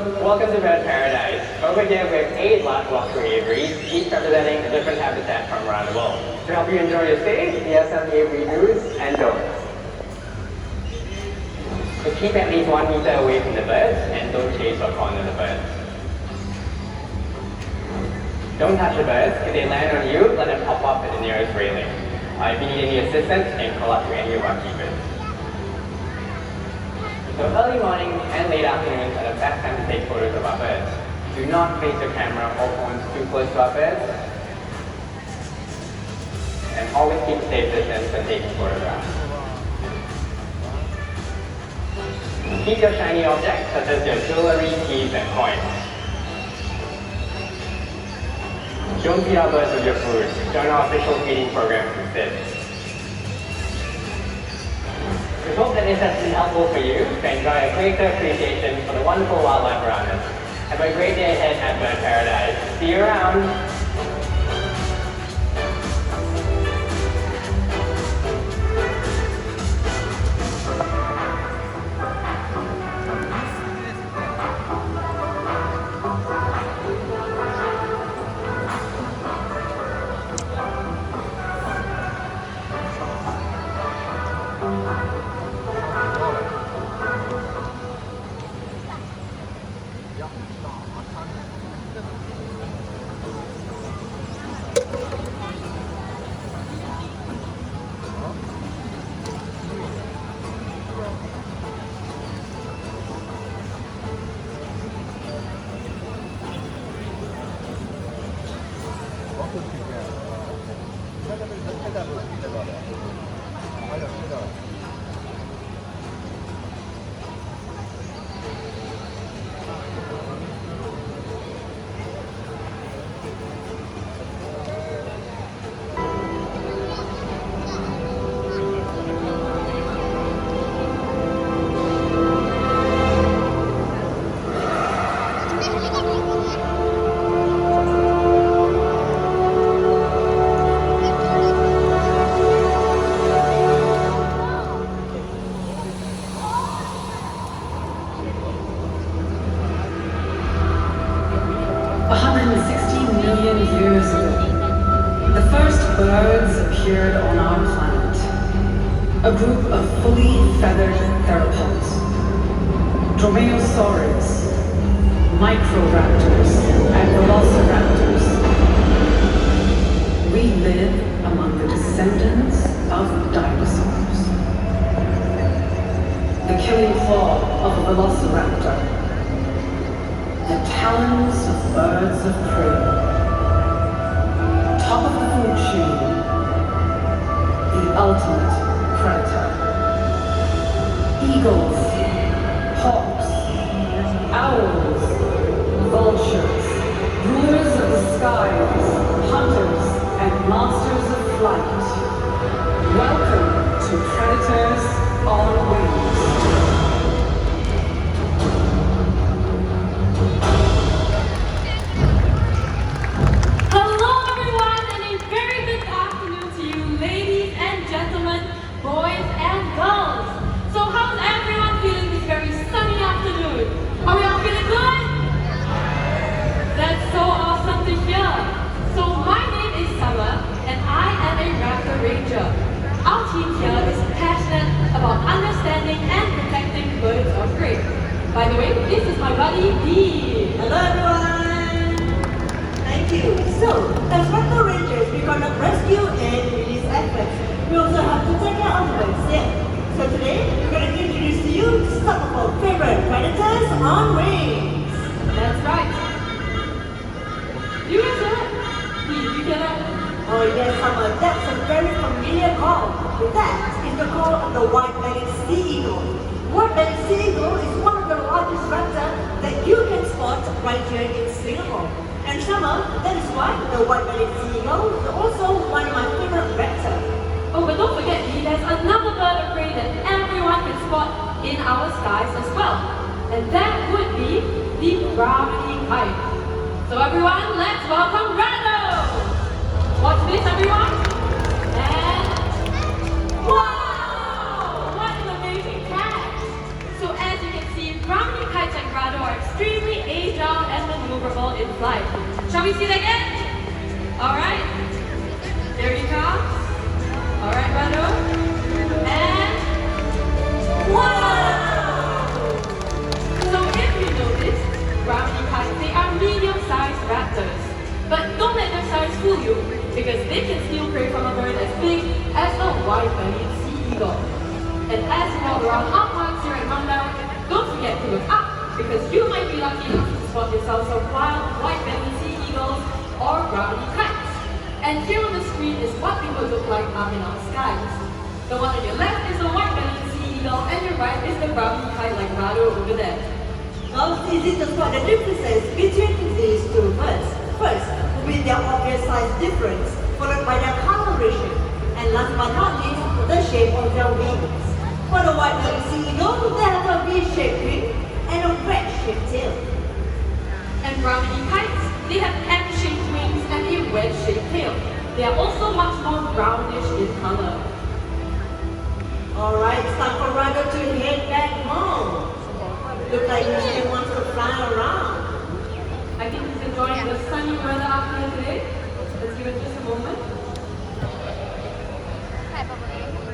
welcome to Bird Paradise. Over here we have 8 large luxury aviaries, each representing a different habitat from around the world. To help you enjoy your stay, here are some aviary do's and don'ts. So keep at least 1 meter away from the birds and don't chase or corner the birds. Don't touch the birds. If they land on you, let them pop up at the nearest railing. If you need any assistance, you can call up to any of our keepers. So early mornings and late afternoons are the best time to take photos of our birds. Do not place your camera or phones too close to our birds. And always keep a safe distance when taking photographs. Keep your shiny objects such as your jewelry, keys, and coins. Don't feed our birds with your food. Join our official feeding programs instead. We hope that this has been helpful for you to enjoy a greater appreciation for the wonderful wildlife around us. Have a great day ahead at Bird Paradise. See you around! Appeared on our planet, a group of fully feathered theropods, dromaeosaurids, microraptors, and velociraptors. We live among the descendants of dinosaurs. The killing claw of a velociraptor, the talons of birds of prey, top of the food chain, the ultimate predator. Eagles, hawks, owls, vultures, rulers of the skies, hunters, and masters of flight. Welcome to Predators on Wings. Boys and girls. So how's everyone feeling this very sunny afternoon? Are we all feeling good? That's so awesome to hear. So my name is Summer and I am a raptor ranger. Our team here is passionate about understanding and protecting birds of prey. By the way, this is my buddy Dee. Hello everyone! Thank you. So, as raptor rangers, we're gonna rescue and release efforts. We also have to take care of the birds here. So today, we're going to introduce to you some of our favorite predators on wings. That's right. You guys hear that? Did you hear that? Oh yes, Summer, that's a very familiar call. That is the call of the white-bellied sea eagle. White-bellied sea eagle is one of the largest raptors that you can spot right here in Singapore. And Summer, that is why the white-bellied sea eagle is also one of my favorite raptors. Oh, but don't forget, there's another bird of prey that everyone can spot in our skies as well. And that would be the brownie kite. So everyone, let's welcome Rando! Watch this, everyone. And wow! What an amazing catch! So as you can see, brownie kites and Rando are extremely visible in flight. Shall we see it again? Alright. There he comes. Alright, Rado. And wow! So if you notice, brownie kites, they are medium-sized raptors. But don't let their size fool you, because they can steal prey from a bird as big as a white-bellied sea eagle. And as you walk around our parks here at Rundown, don't forget to look up, because you might be lucky enough to spot yourself some wild white-bellied sea eagles or brownie kites. And here on the screen is what they would look like up in our skies. The one on your left is the white-bellied sea eagle, and your right is the brownie kite like Rado over there. Now it's easy to spot the differences between these two birds. First, with their obvious size difference, followed by their coloration, and last but not least, the shape of their wings. For the white-bellied sea eagle, they have a V-shaped wing and a wedge-shaped tail. And brownie kites, they have M-shaped wings and a wedge-shaped tail. They are also much more brownish in color. Alright, it's time for Rado to head back home. Look like he still wants to fly around. I think he's enjoying the sunny weather out here today. Let's give it just a moment.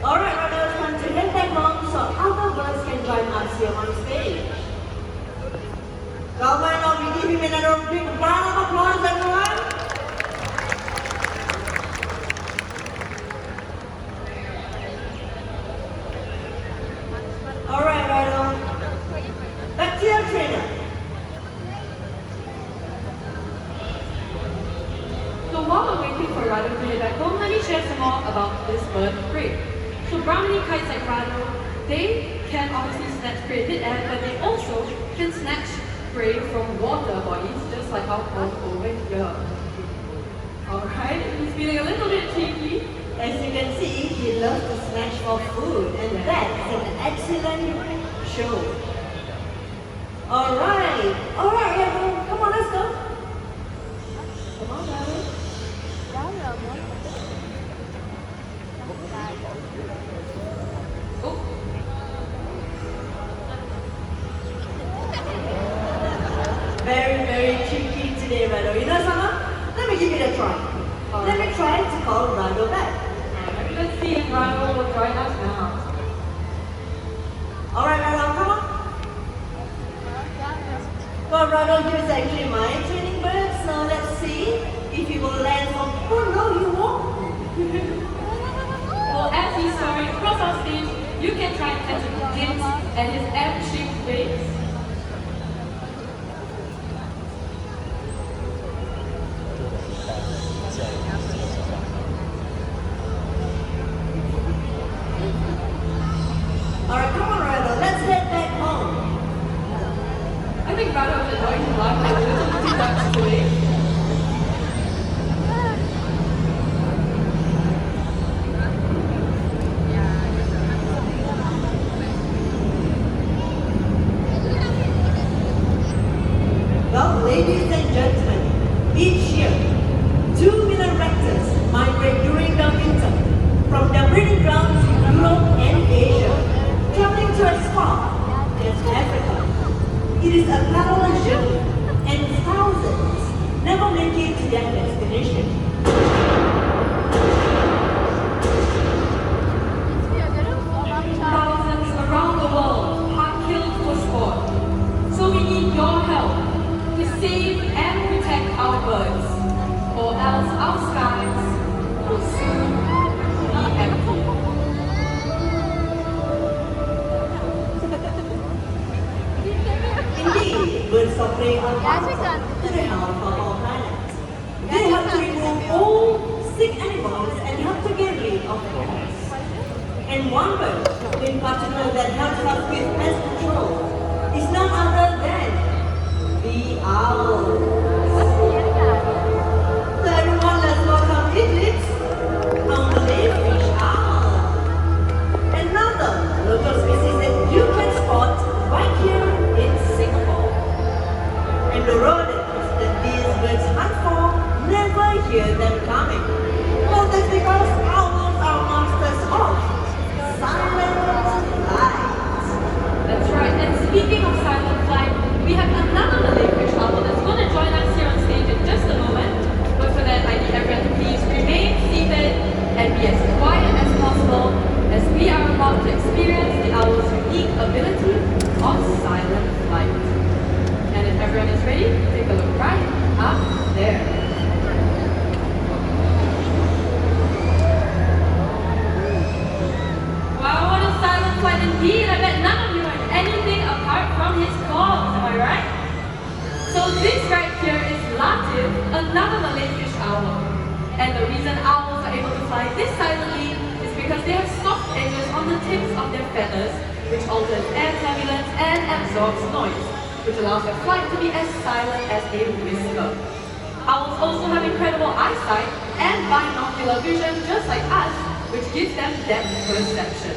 Alright, Rado, it's time to head back home so other birds can join us here on stage. So why not we give him another big round of applause, everyone? Alright, Rado. Back to your trainer. So while we're waiting for Rado to head back home, let me share some more about this bird of prey. So brownie kites like Rado, they can obviously snatch prey in mid-air, but they also can snatch prey from water bodies, just like our home over here. Alright, he's feeling a little bit cheeky. As you can see, he loves to snatch for food, and that's an excellent show. Alright, everyone, come on, let's go. Come on, Rado. Oh, Very, very cheeky today, Rado. You know something? Let me give it a try. Let me try to call Rado back. let's see if Rado will join us now. Alright, Rado, come on. Well, Rado, here's actually my training bird, so let's see if he will land from. Oh no, he won't. Well, as he's soaring across our stage, you can try and catch a glimpse at his M-shaped wings. Alright, come on, Rado, let's head back home. I think Rado is enjoying his life a little too much today. Well, ladies and gentlemen, each year, 2 million raptors migrate during the winter from their breeding grounds in Europe and Asia, traveling to a spot in Africa. It is a perilous journey, and thousands never make it to their destination. Thousands around the world are killed for sport. So we need your help to save and protect our birds, or else our skies will soon be empty. Indeed, birds of prey are vital to the health of our planet. They help to remove all sick animals and help to get rid of pests. And one bird in particular that helps us with pest control is none other than the owl. So everyone, let's welcome Idris, our fish owl. Another local species that you can spot right here in Singapore. And the rodents that these birds hunt for never hear them coming. Well, that's because owls are masters of silence this right here is Latif, another Malay fish owl. And the reason owls are able to fly this silently is because they have soft edges on the tips of their feathers, which alters air turbulence and absorbs noise, which allows their flight to be as silent as a whisper. Owls also have incredible eyesight and binocular vision just like us, which gives them depth perception.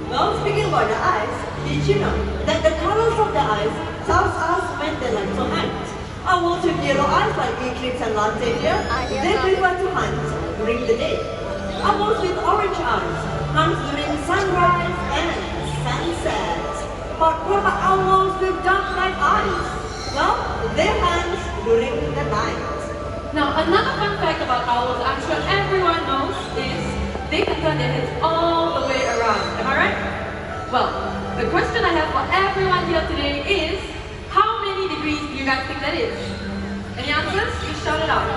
Well, speaking about the eyes, did you know that the colors of the eyes tells us when they like to hunt? Owls with yellow eyes like Eclipse and Lancia, they prefer to hunt during the day. Owls with orange eyes hunt during sunrise and sunset. But what about owls with dark black eyes? Well, they hunt during the night. Now, another fun fact about owls I'm sure everyone knows is they can turn their heads all the way around. Am I right? Well, the question I have for everyone here today is, how many degrees do you guys think that is? Any answers? Just shout it out.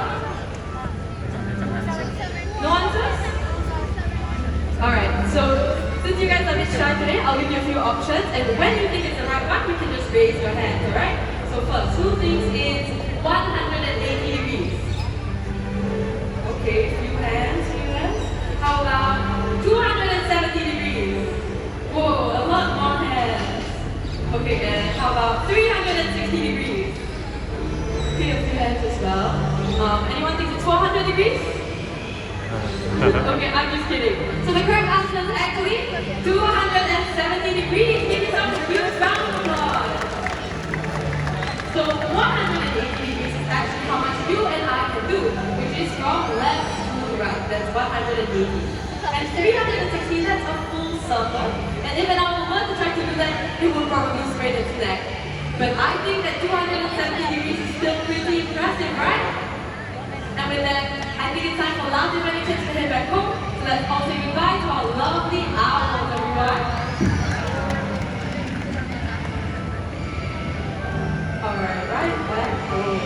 No answers? Alright, so since you guys are a bit shy today, I'll give you a few options, and when you think it's the right one, you can just raise your hand, alright? So first, who thinks it's 180 degrees? Okay, few hands. How about 270 degrees? Whoa, a lot more hands. Okay, and how about 360 degrees? Okay, a few hands as well. Anyone thinks it's 400 degrees? Okay, I'm just kidding. So the correct answer is actually 270 degrees. Give yourself a huge round of applause. So 180 degrees is actually how much you and I can do, which is from left to right. That's 180. And 360, that's a full circle. And if an owl were to try to do that, it would probably sprain its neck. But I think that 270 degrees is still pretty impressive, right? And with that, I think it's time for Latif and the kids to head back home. So let's all say goodbye to our lovely owls, everyone. Alright, right back home.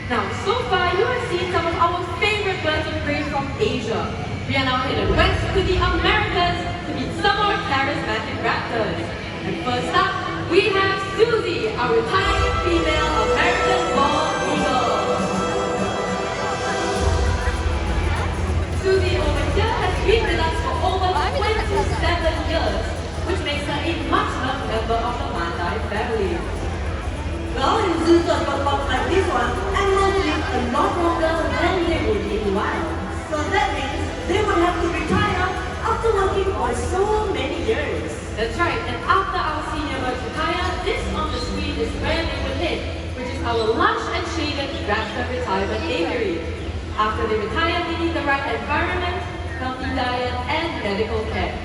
Now, so far you have seen some of our favorite birds of prey from Asia. We are now headed west to the Americas to meet some more charismatic raptors. And first up, we have Susie, our retired female American bald eagle. Susie over here has been with us for over 27 years, which makes her a much-loved member of the Mandai family. Well, in zoos or parks like this one, animals live a lot longer than they would in wild. So that means they would have to retire after working for so many years. That's right, and after our senior birds retire, this on the screen is where they will head, which is our lush and shaded raptor retirement aviary. After they retire, they need the right environment, healthy diet, and medical care.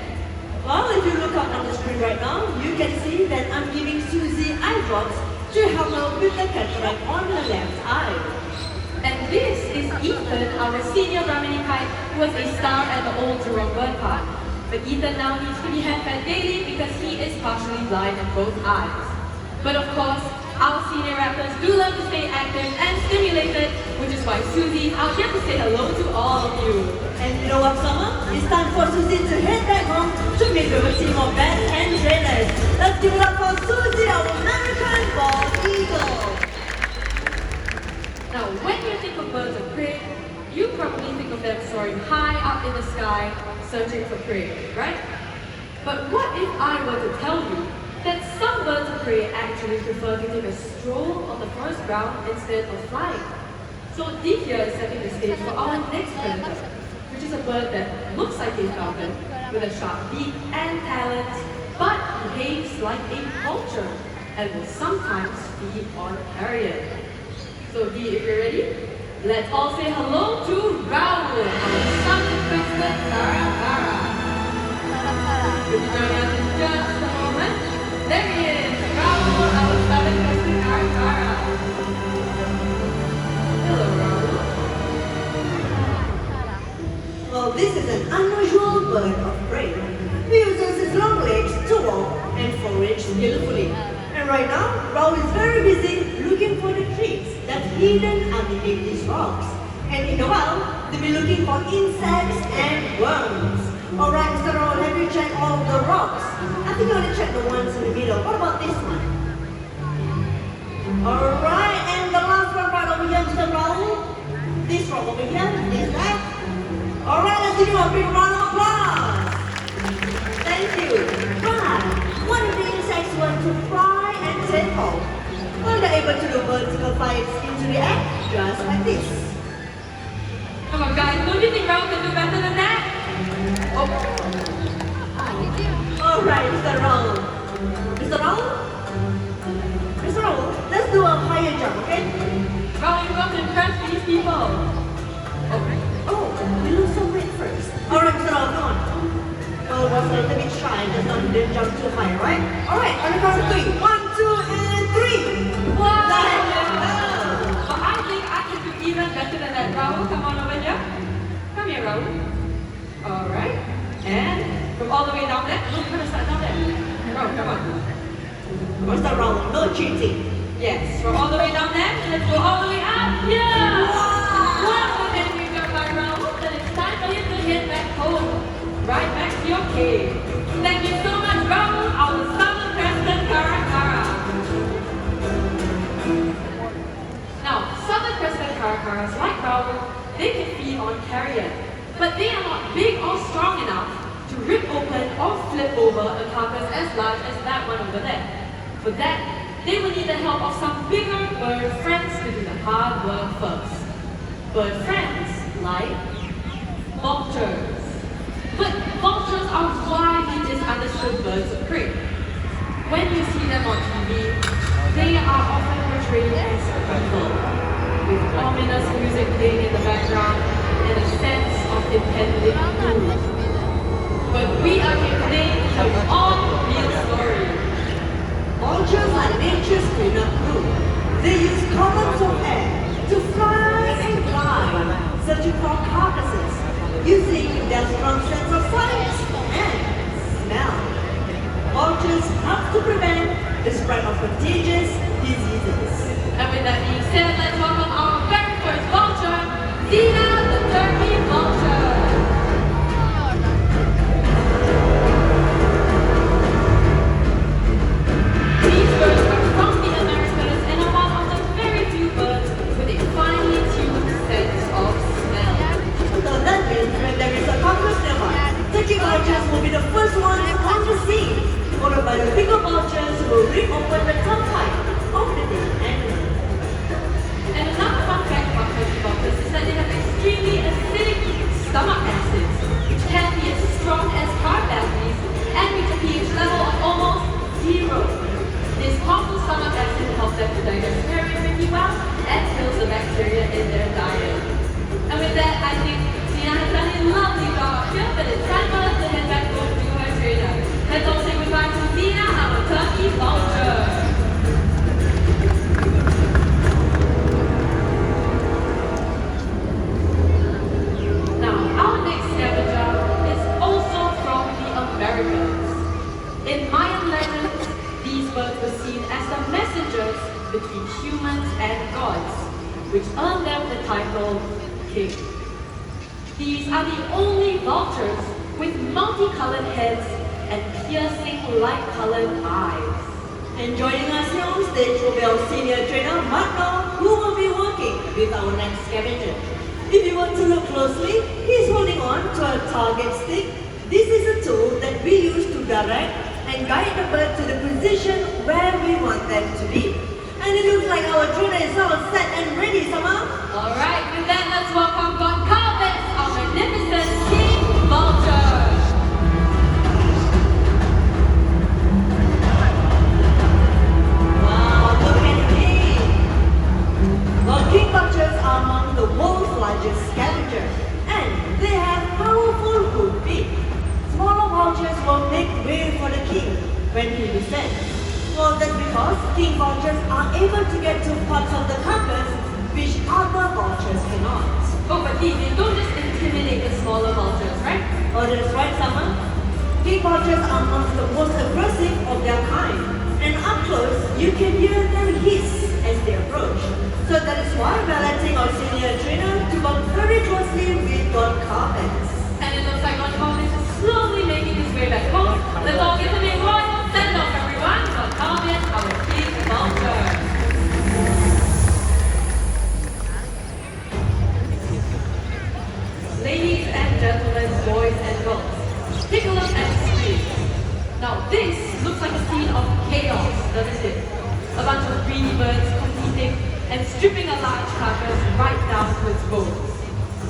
Well, if you look up on the screen right now, you can see that I'm giving Susie eye drops to help her with the cataract on her left eye. And this is Ethan, our senior Brahmini kite, who was a star at the old Jurong Bird Park. But Ethan now needs to be hand-fed daily because he is partially blind in both eyes. But of course, our senior raptors do love to stay active and stimulated, which is why Susie is out here to say hello to all of you. And you know what, Summer? It's time for Susie to head back home to meet with a team of vets and trainers. Let's give it up for Susie, our American bald eagle. Now, when you think of birds of prey, you probably think of them soaring high up in the sky, searching for prey, right? But what if I were to tell you that some birds of prey actually prefer to take a stroll on the forest ground instead of flying? So Divya is setting the stage for our next predator, which is a bird that looks like a falcon with a sharp beak and talons, but behaves like a vulture and will sometimes feed on carrion. So Dee, if you're ready, let's all say hello to Raul, our sun-crested caracara. Could you join us in just a moment? There he is, Raul, our sun-crested caracara. Hello, Raul. Well, this is an unusual bird of prey. He uses his long legs to walk and forage skillfully. And right now, Raul is very busy looking for the treats that's hidden underneath these rocks. And in a while, they'll be looking for insects and worms. Alright, Mr. Raul, have you checked all the rocks? I think you want to check the ones in the middle. What about this one? Alright, and the last one right over here, Mr. Raul. This one over here, is that? Alright, let's give you a big round of applause. Thank you. Right, one of the insects want to fly and take off. Well, they're able to do vertical flights into the air, just like this. Come on, guys, don't you think Raul can do better than that? Oh. Alright, Mr. Raul. Mr. Raul? Mr. Raul, let's do a higher jump, okay? Raul, you got to impress these people. Oh, we lose some weight first. Alright, Mr. Raul, come on. Well, was a little bit shy, just didn't jump too high, right? Alright, on the count of 3. 1, 2, and 3! Wow! There you Well, I think I can do even better than that. Raul, come on over here. Come here, Raul. Alright. And from all the way down there. Look, we're gonna start down there. Raul, come on. go. Mr. Raul, no cheating. Yes, from all the way down there. Let's go all the way up here. Wow, then we got by Raul. Then it's time for him to head back home. Right back to your cave. Thank you so much, Raul, our southern crested caracara. Now, southern crested caracaras, like Raul, they can feed on carrion, but they are not big or strong enough to rip open or flip over a carcass as large as that one over there. For that, they will need the help of some bigger bird friends to do the hard work first. Bird friends like vultures. But vultures are widely misunderstood birds of prey. When you see them on TV, they are often portrayed as evil, with ominous music playing in the background and a sense of impending doom. But we are here today to tell you all the real story. Vultures are nature's cleanup crew. They use columns of air to fly and glide, searching for carcasses, using their strong sense of sight and smell. Vultures help to prevent the spread of contagious diseases. And with that being said, let's welcome our very first vulture, Zena the turkey vulture. These birds are from the Americas and are one of the very few birds with a finely tuned sense of smell. So that means when there is a carcass nearby, turkey vultures will be the first ones on the scene, followed by the bigger vultures who will rip open the top part of the dead animal. And another fun fact about turkey vultures is that they have extremely acidic stomach acids, which can be as strong as car batteries and reach a pH level of almost 0. This powerful stomach acid helps them to digest very well and kills the bacteria in their diet. And with that, I think Zena has done a lovely job up here, but it's time for us to head back home to her trainer. Let's all say goodbye to Zena, our turkey vulture. Now, our next scavenger is also from the Americas. In Mayan legends, these birds were seen as the messengers between humans and gods, which earned them the title king. These are the only vultures with multicolored heads and piercing light-colored eyes. And joining us here on stage will be our senior trainer, Marco, who will be working with our next scavenger. If you want to look closely, he's holding on to a target stick. This is a tool that we use to direct and guide the bird to the position where we want them to be. And it looks like our trainer is all set and ready, Sama. Alright, with that, let's welcome God Carpets, our magnificent king vulture. Wow, look at him! Well, king vultures are among the world's largest scavengers, and they have powerful hook beak. Smaller vultures will make way for the king when he descends. Well, that's because king vultures are able to get to parts of the carcass which other vultures cannot. Oh, but these don't just intimidate the smaller vultures, right? Oh, that's right, Summer. King vultures are amongst the most aggressive of their kind, and up close, you can hear them hiss as they approach. So that is why we are letting our senior trainer to work very closely with God Carpets. And it looks like God Carpets is slowly making his way back home. Let's all give him a royal send-off, everyone. God Carpets, our king vulture. Now this looks like a scene of chaos, doesn't it? A bunch of greedy birds competing and stripping a large carcass right down to its bones.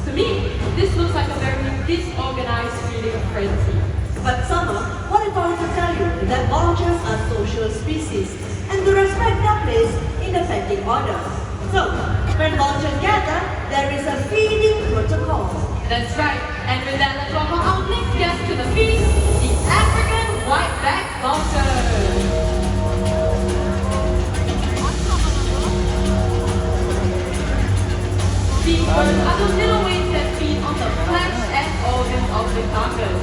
To me, this looks like a very disorganized feeding frenzy. But Summer, what if I were to tell you that vultures are social species and to respect their place in the pecking order? So, when vultures gather, there is a feeding protocol. That's right, and with that, let's welcome our next guest to the feast, the African white-backed vulture. These birds are the little waves that feed on the flesh and organs of the carcass.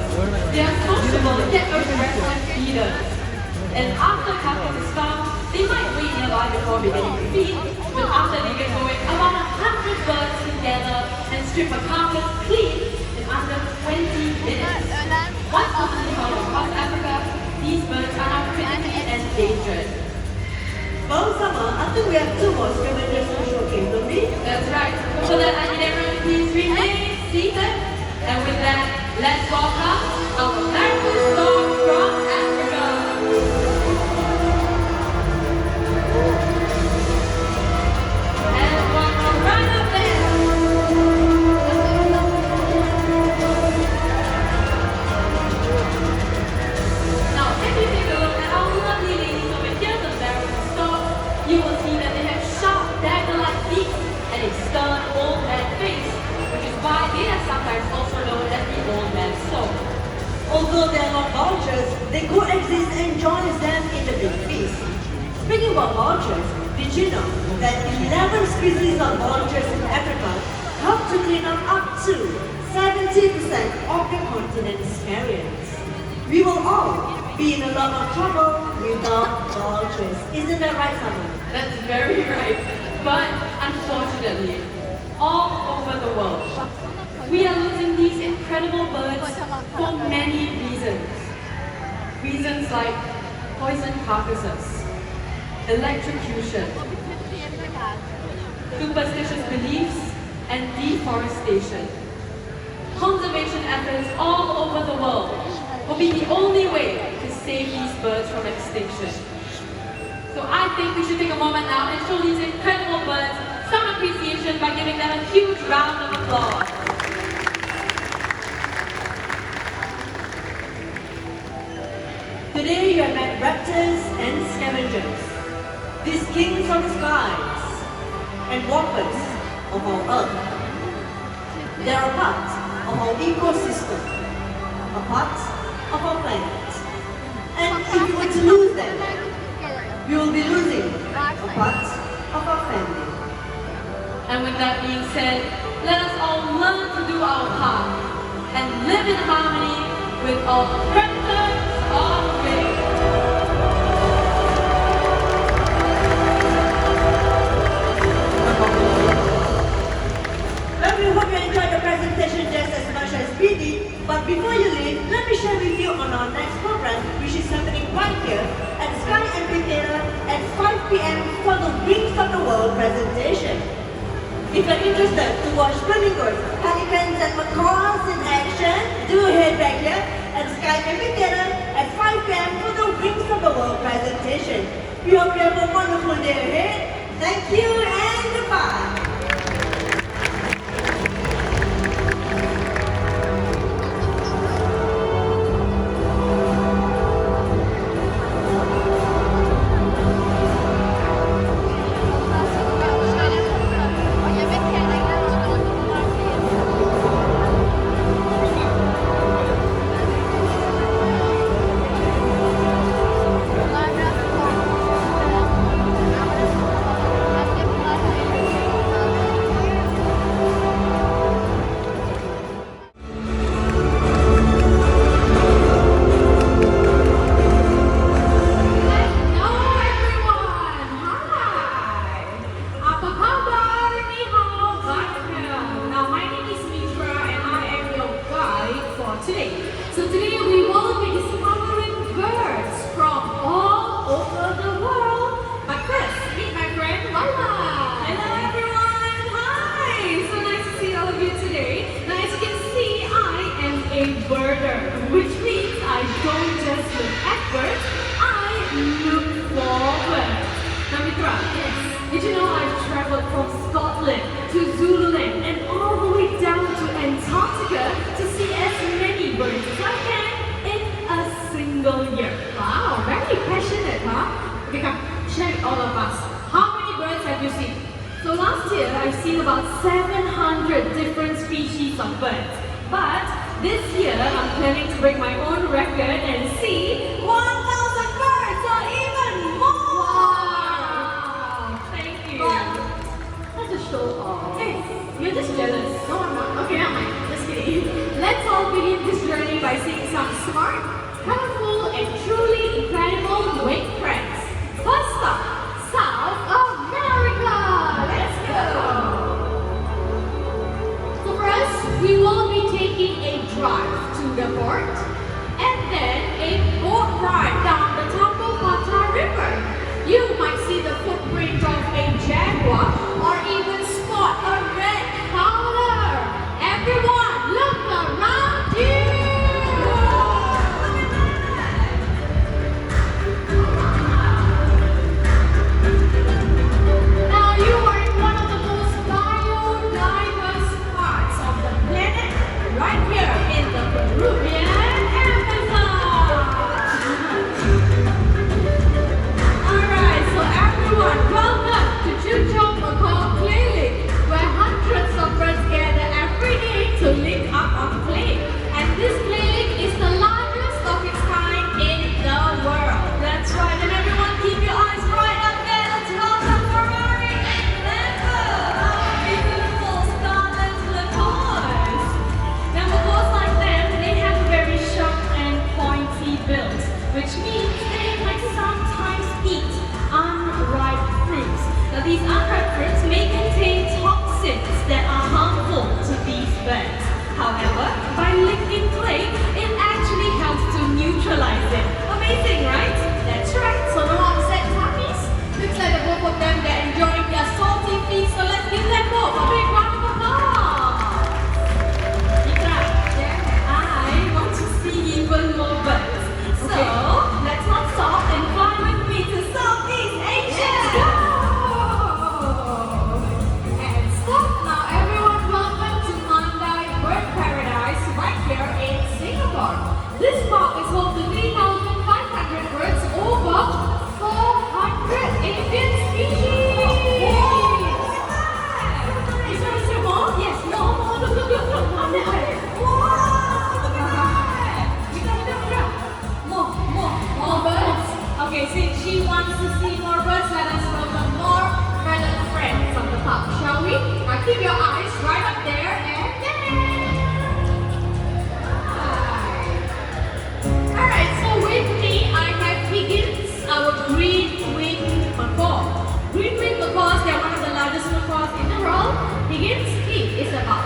They are sociable yet aggressive feeders. And after the carcass is found, they might wait nearby before beginning to feed, but after they get going, about 100 birds together and strip a carcass clean in under 20 minutes. Once commonly found across Africa, these birds are now critically endangered. Well, Summer, I think we have two more scavengers to showcase, don't we? That's right. So that I need everyone to please remain seated. And with that, let's welcome our American dog from Africa. And one more right up there. Now, if you take a look at our lovely ladies over here, the American dog, you will see that they have sharp, dagger-like beaks and a stern old man face, which is why they are sometimes also known as the old man's soul. Although they are not vultures, they coexist and join them in the big feast. Speaking about vultures, did you know that 11 species of vultures in Africa help to clean up to 70% of the continent's areas? We will all be in a lot of trouble without vultures. Isn't that right, Summer? That's very right. But unfortunately, all over the world, we are losing these incredible birds for many reasons. Reasons like poisoned carcasses, electrocution, superstitious beliefs, and deforestation. Conservation efforts all over the world will be the only way to save these birds from extinction. So I think we should take a moment now and show these incredible birds some appreciation by giving them a huge round of applause. Today you have met raptors and scavengers, these kings of the skies and walkers of our earth. They are a part of our ecosystem, a part of our planet. And if we were to lose them, we will be losing a part of our family. And with that being said, let us all learn to do our part and live in harmony with all predators of Asia. Well, we hope you enjoyed the presentation just as much as we did. But before you leave, let me share with you on our next program, which is happening right here at Sky Amphitheater at 5 p.m. for the Wings of the World presentation. If you're interested to watch flamingos, pelicans, and macaws in action, do head back here at Sky Amphitheater at 5 p.m. for the Wings of the World presentation. We hope you have a wonderful day ahead. Thank you and goodbye. year, I've seen about 700 different species of birds. But this year, I'm planning to break my own record and see 1,000 birds or even more! Wow! Thank you. That's a show off. Hey, you're just jealous. No, I'm not. Okay, I'm not. Just kidding. Let's all begin this journey by seeing some smart, colorful, and truly incredible wing friends. First stop, South America! Let's go! So first, we will be taking a drive to the port and then a boat ride down the Tambopata River. You might see the footprint of a jaguar or even spot a red powder. Everyone, look around you! Now you are in one of the most biodiverse parts of the planet, right here in the Peruvian Amazon. Alright, so everyone, welcome to Chuchong Clinic, where hundreds of birds gather every day to link up on play. And this clinic is the largest of its kind in the world. That's right, and everyone keep your eyes right up there. Let's welcome Ferrari and Lambo, our beautiful scarlet Latours. Now, macaws like them, they have a very sharp and pointy build, which means they might sometimes eat unripe fruits. Now, these unripe fruits may contain toxins that are harmful to these birds. However, by licking clay, it actually helps to neutralize it. Amazing, right? That's right. So no upset tummies. Looks like the both of them, they're enjoying their salty feast. So let's give them both a big round of applause. Mitra, I want to see even more birds. So let's not stop and fly with me to Southeast Asia. Let's go! And stop now, everyone. Welcome to Mandai Bird Paradise right here in Singapore. This park is home to 3,500 birds, over 400 Indian species. Is there more? Yes, more. Look. More birds. Okay, since she wants to see more birds, let us welcome more fellow friends on the park, shall we? Now keep your eyes right up there and Alright, so with me I have Higgins, our green-winged macaw. Green-winged macaws, they are one of the largest macaws in the world. Higgins, he is about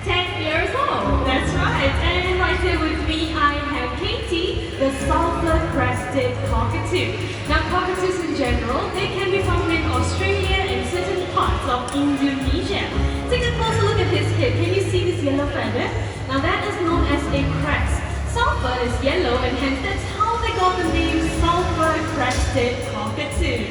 10 years old. That's right. And right here with me I have Katie, the sulfur-crested cockatoo. Now cockatoos in general, they can be found in Australia and certain parts of Indonesia. Take a closer look at his head. Can you see this yellow feather? Now that is known as a crest. Sulfur is yellow and hence that's how they got the name sulfur-crested cockatoo.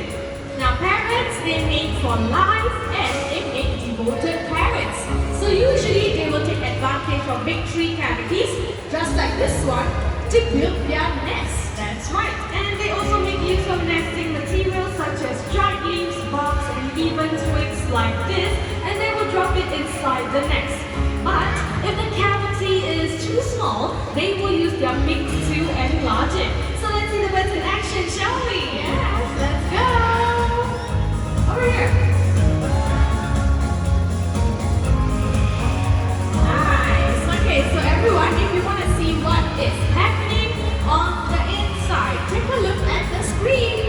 Now parrots, they mate for life and they make devoted parrots. So usually they will take advantage of big tree cavities, just like this one, to build their nest. That's right. And they also make use of nesting materials such as dried leaves, barks, and even twigs like this, and they will drop it inside the nest. But if the cavity is too small, they will use their beaks to enlarge it. So let's see the birds in action, shall we? Yes, let's go! Over here. Nice. Okay, so everyone, if you want to see what is happening on the inside, take a look at the screen.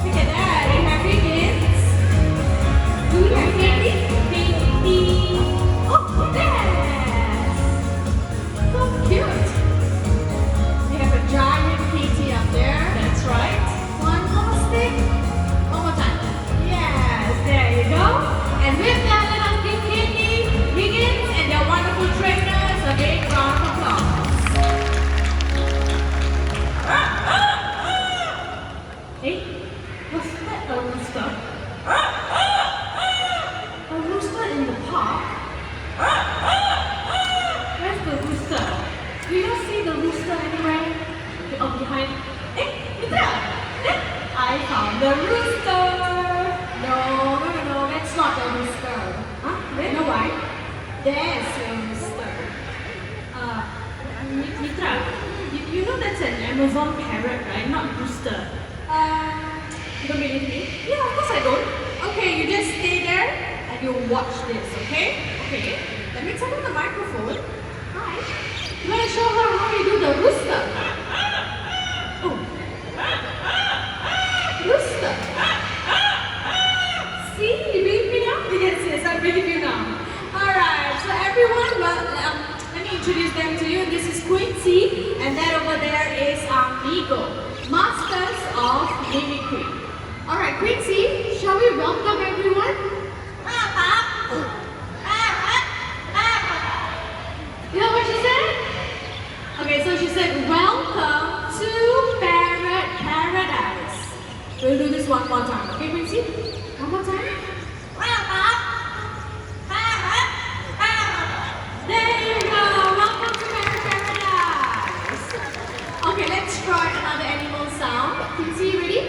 Look at that. We have Higgins. Do we have Katie? Oh, yes! So cute. We have a giant Katie up there. That's right. One more stick. One more time. Yes, there you go. And with that, let us give Katie, Higgins, and their wonderful trainers a big round of applause. Hey, was that a rooster? A rooster in the park? Where's the rooster? Do you see the rooster anywhere? Oh, behind. Hey, Mitra! I found the rooster! No, There's your rooster. Mitra, you know that's an Amazon parrot, right? Not rooster. You don't believe me? Yeah, of course I don't. Okay, you just stay there and you watch this, okay? Okay. Let me turn on the microphone. Hi. You want to show her how you do the rooster? Oh. Rooster. See, you believe me now? Yes, yes, I believe you now. Alright, so everyone, well, let me introduce them to you. This is Quincy, and that over there is Amigo, masters of Mimicry. Alright, Quincy, shall we welcome everyone? You know what she said? Okay, so she said, welcome to Parrot Paradise. We'll do this one more time, okay, Quincy? One more time. There you go. Welcome to Parrot Paradise. Okay, let's try another animal sound. Quincy, you ready?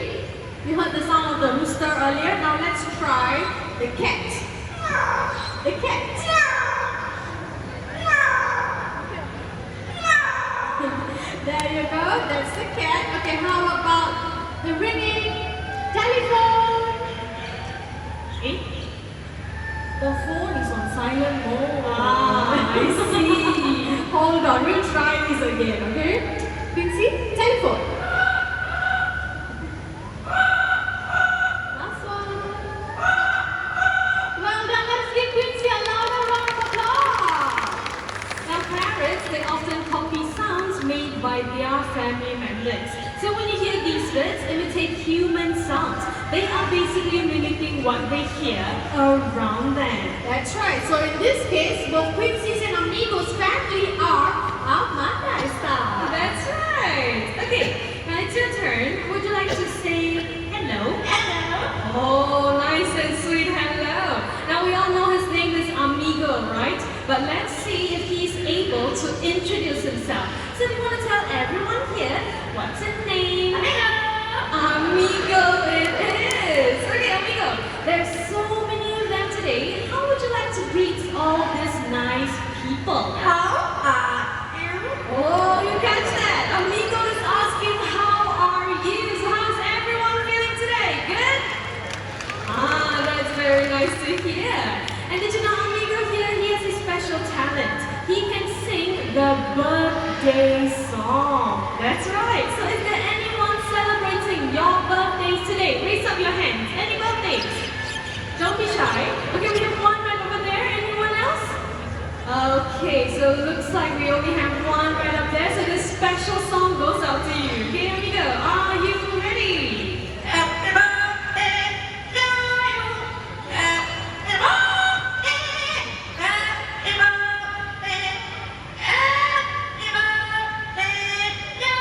You heard the sound of the rooster earlier. Now let's try the cat. The cat. There you go. That's the cat. Okay, how about the ringing telephone? Eh? The phone is on silent mode. Ah, I see. Hold on, we'll try this again, okay? Quincy, telephone. Last one. Well done, let's give Quincy a louder round of applause. Now parrots, they often copy sounds made by their family members. So when you hear these birds imitate human sounds, they are basically mimicking what they hear around them. That's right. So in this case, both Quincy's and Amigo's family are Amanda style. That's right. Okay, now it's your turn. Would you like to say hello? Hello. Oh, nice and sweet hello. Now we all know his name is Amigo, right? But let's see if he's able to introduce himself. So do you want to tell everyone here what's his name? Amigo. Amigo it is. Okay, Amigo. There's so many of them today. How would you like to greet all these nice people? How are you? Oh, you catch that? Amigo is asking, how are you? So how's everyone feeling today? Good? Ah, that's very nice to hear. And did you know Amigo here, he has a special talent. He can sing the birthday song. That's right. So is there anyone celebrating your birthdays today? Raise up your hands. Any birthdays? Don't be shy. Okay, we have one right over there. Anyone else? Okay, so it looks like we only have one right up there. So this special song goes out to you. Okay, here we go. Are you ready? Happy birthday to you. Happy birthday. Happy birthday. Happy birthday to you.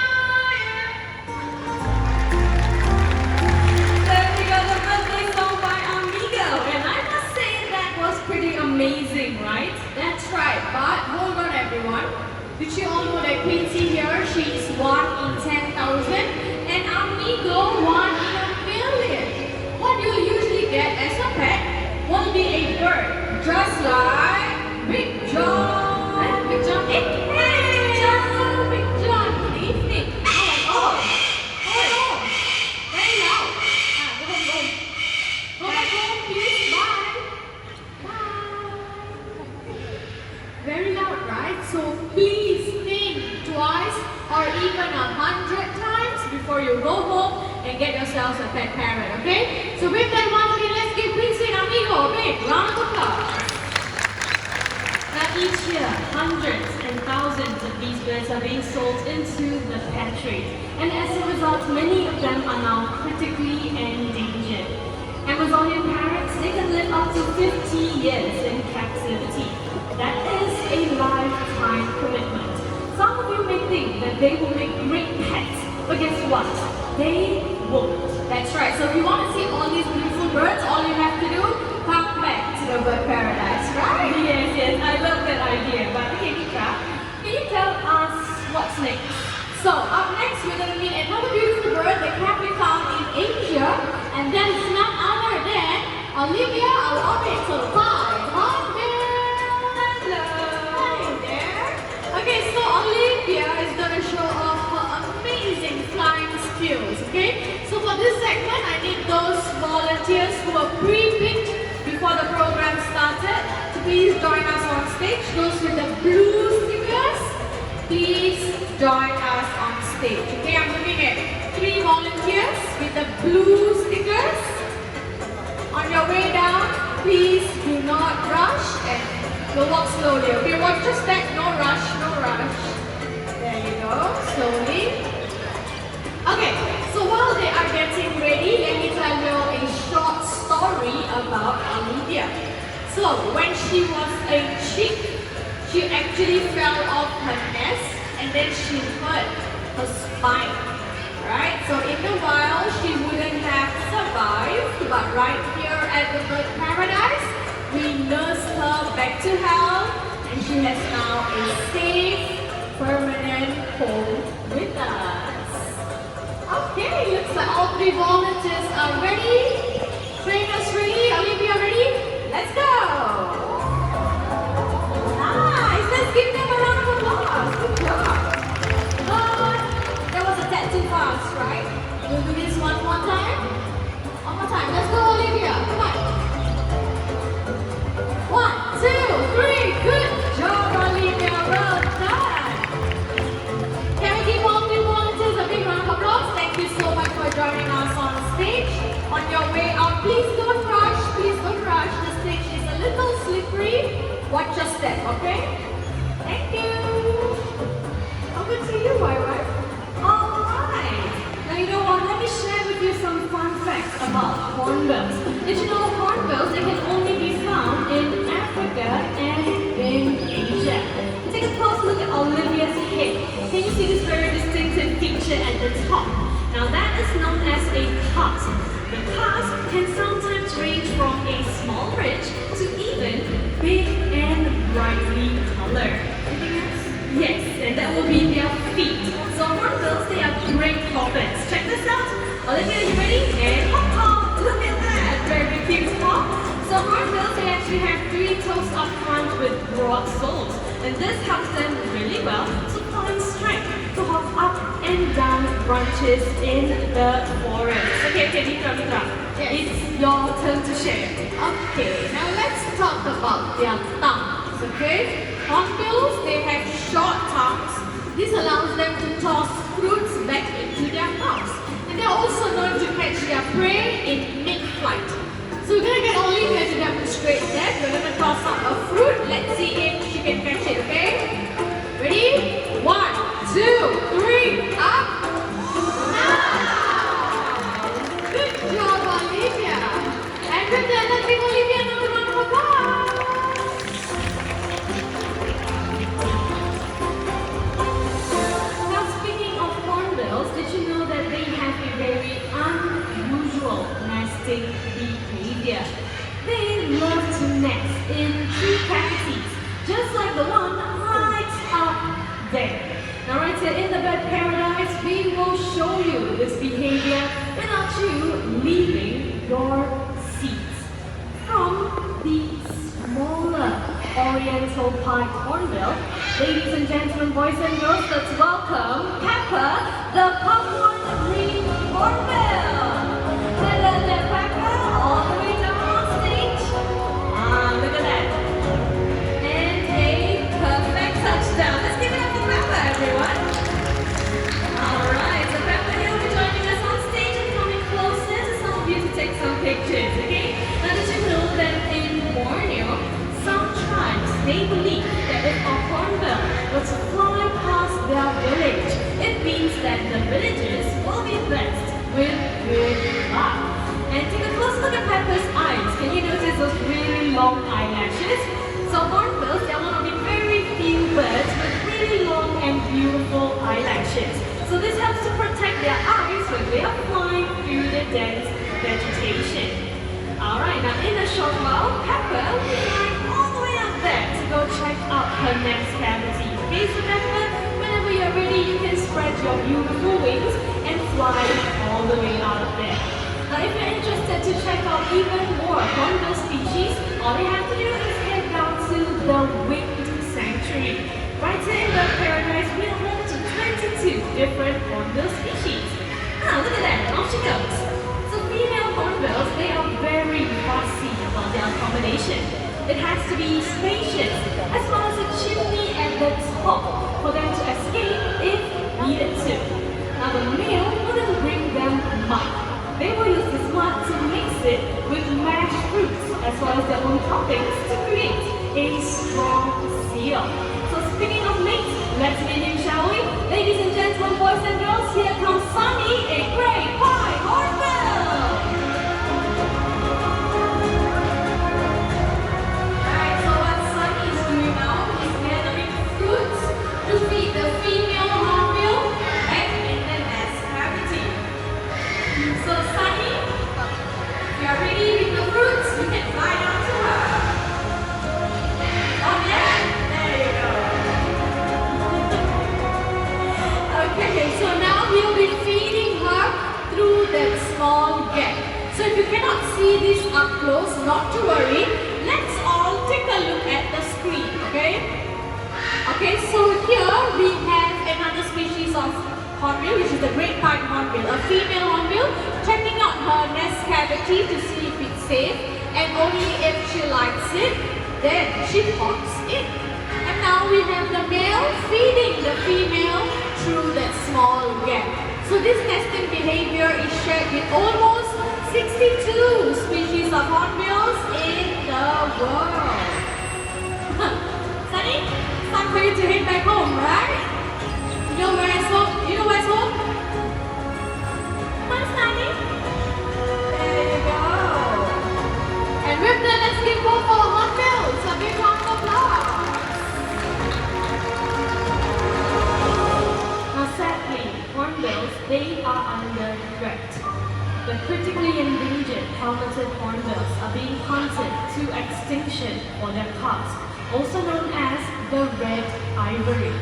There we go, the birthday song by Amigo. And I must say that was pretty amazing, right? That's right, but hold on everyone. Did you all know that Quincy here, she's 1 in 10,000 and Amigo 1 in a million. What you usually get as a pet will be a bird, just like Big John. Big John, hey, Big John, good evening. Oh, very loud. Go back home, please, bye. Very loud, right? So please think twice or even 100 times before you go home and get yourselves a pet parrot, okay? So with that one, okay, let's give Quincy and Amigo a big round of applause. Now each year, hundreds and thousands of these birds are being sold into the pet trade. And as a result, many of them are now critically endangered. Amazonian parrots, they can live up to 50 years in captivity. That is a lifetime commitment. Some of you may think that they will make great pets, but guess what? They won't. That's right. So if you want to see all these beautiful birds, all you have to do, come back to the bird paradise, right? Yes, yes. I love that idea. But okay, Mika, can you tell us what's next? So up next, we're going to meet another beautiful bird that can be found in Asia, and that is none other than Olivia, our ornamental pie, Hornbill. join us on stage. Okay, I'm looking at 3 volunteers with the blue stickers. On your way down, please do not rush and we'll walk slowly. Okay, watch your step, no rush, no rush. There you go, slowly. Okay, so while they are getting ready, let me tell you a short story about Olivia. So, when she was a chick, she actually fell off her nest and then she hurt her spine. Right? So in the wild, she wouldn't have survived, but right here at the bird paradise, we nursed her back to health and she has now a safe, permanent home with us. Okay, looks like all 3 volunteers are ready. Trainers ready? Olivia ready? Let's go! Nice! Let's give them a round of applause. Good job. That was a tad too fast, right? We'll do this one more time. One more time. Let's go, Olivia. Come on. 1, 2, 3. Good job, Olivia. Well done. Can we give all 3 volunteers a big round of applause? Thank you so much for joining us on stage. On your way out, please don't rush. Please don't rush. The stage is a little slippery. Watch your step, okay? Thank you. Over to you, Wai. Alright. Now you know what? Let me share with you some fun facts about hornbills. Did you know hornbills, they can only be found in Africa and in Asia? Take a close look at Olivia's head. Can you see this very distinctive feature at the top? Now that is known as a cusp. The cusp can sometimes range from a small ridge to even big and brightly colored. Anything else? Yes, and that will be their feet. So hornbills, they are great hoppers. Check this out. Olivia, you ready? And hop hop. Look at that. Very cute hop. So hornbills, they actually have 3 toes up front with broad soles. And this helps them really well to find strength to hop up and down branches in the forest. Okay, Mitra. Yes. It's your turn to share. Okay, now let's talk about their tongues. Okay? Hornbills, they have short tongues. This allows them to toss fruits back into their mouths. And they're also known to catch their prey in mid-flight. So we're going to get Olivia to demonstrate that. We're going to toss up a fruit. Let's see if she can catch it, okay? Ready? 1, 2, 3, up! Nice! Good job, Olivia! And with that, let's give Olivia another round of applause! Did you know that they have a very unusual nesting behavior? They love to nest in tree cavities, just like the one right up there. Now right here in the bird paradise, we will show you this behavior without you leaving your seats. From the smaller Oriental pied hornbill, ladies and gentlemen, boys and girls, let's welcome Pepper, the Papua green hornbill. Hello there, Pepper, all the way down on stage. Look at that. And a perfect touchdown. Let's give it up for Pepper, everyone. Alright, so Pepper, you'll be joining us on stage and coming closer to some of you to take some pictures, okay? Now, did you know that in Borneo, some tribes, they believe that if a hornbill were to fly past their village, it means that the villagers will be blessed with good luck. And take a close look at Pepper's eyes. Can you notice those really long eyelashes? So hornbills, they're one of the very few birds with really long and beautiful eyelashes. So this helps to protect their eyes when they are flying through the dense vegetation. Alright, now in a short while, Pepper will fly all the way up there to go check out her next cavity. Okay, so Pepper, whenever you're ready, you can spread your beautiful wings and fly all the way out of there. Now if you're interested to check out even more hornbill species, all you have to do is head down to the Winged Sanctuary. Right here in the paradise, we are home to 22 different hornbill species. Now look at that, off she goes. Female hornbills, they are very fussy about their accommodation. It has to be spacious, as well as a chimney at the top. For them to escape, utilize their own toppings to create a strong seal. So speaking of mates, let's meet him, shall we? Ladies and gentlemen, boys and girls, here comes Sunny, a great pie Hornbill! Alright, so what Sunny is doing now is gathering fruits to feed the female hornbill back in the nest cavity. So Sunny, if you are ready with the fruits, you can fly down to her. Oh yeah? There you go. Okay, so now we'll be feeding her through that small gap. So if you cannot see this up close, not to worry. Let's all take a look at the screen, okay? Okay, so here we have another species of hornbill, which is the great pied hornbill, a female hornbill checking out her nest cavity to see if it's safe, and only if she likes it, then she pops in. And now we have the male feeding the female through that small gap. So this nesting behavior is shared with almost 62 species of hornbills in the world. Sunny, it's time for you to head back home, right? You know where's home? You know where's home? Come on, Sunny. There you go. And with that, let's give both our hornbills a big round of applause. Now sadly, hornbills, they are under threat. The critically endangered helmeted hornbills are being hunted to extinction for their tusk, also known as the red ivory.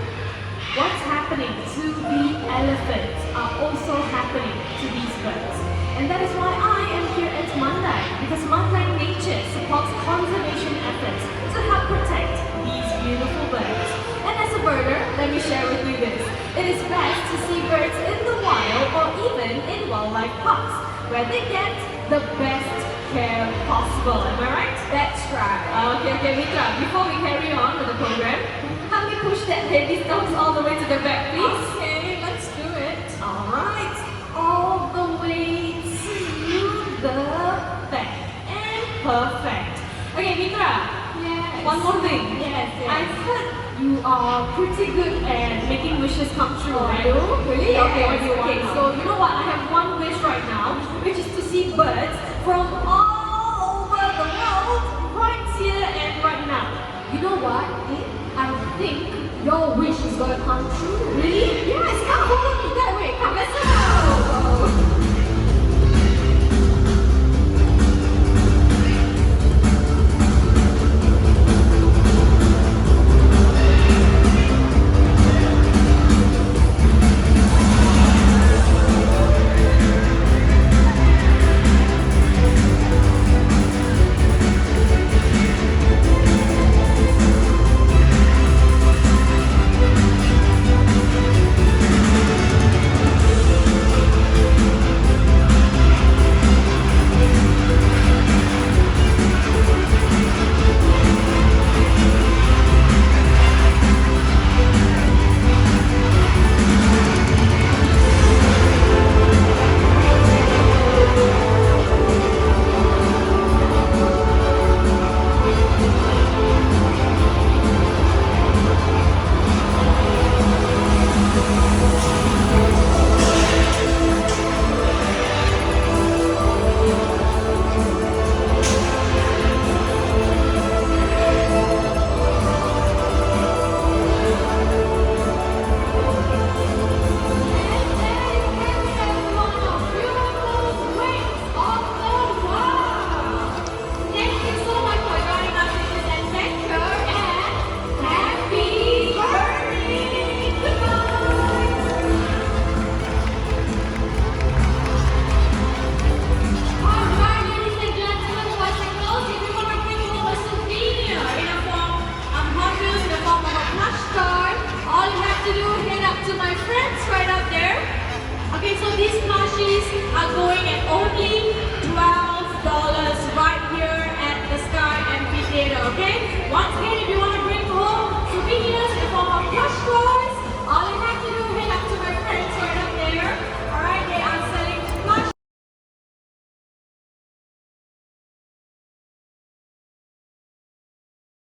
What's happening to the elephants are also happening to these birds. And that is why I am here at Mandai, because Mandai Nature supports conservation efforts to help protect these beautiful birds. And as a birder, let me share with you this. It is best to see birds in the wild or even in wildlife parks, where they get the best care possible. Am I right? That's right. Okay, Mitra, before we carry on with the program, help me push that heavy stones all the way to the back, please. Okay, let's do it. Alright, all the way to the back. And perfect. Okay, Mitra. Yes. One more thing. Yes. I've heard you are pretty good at making wishes come true, right? Really? Okay, okay. So you know what? I have one wish right now, which is to see birds from all over the world right here and right now. You know what? I think your wish is gonna come true. Really? Yes, come follow me that way. Come, let's go. Okay, so these plushies are going at only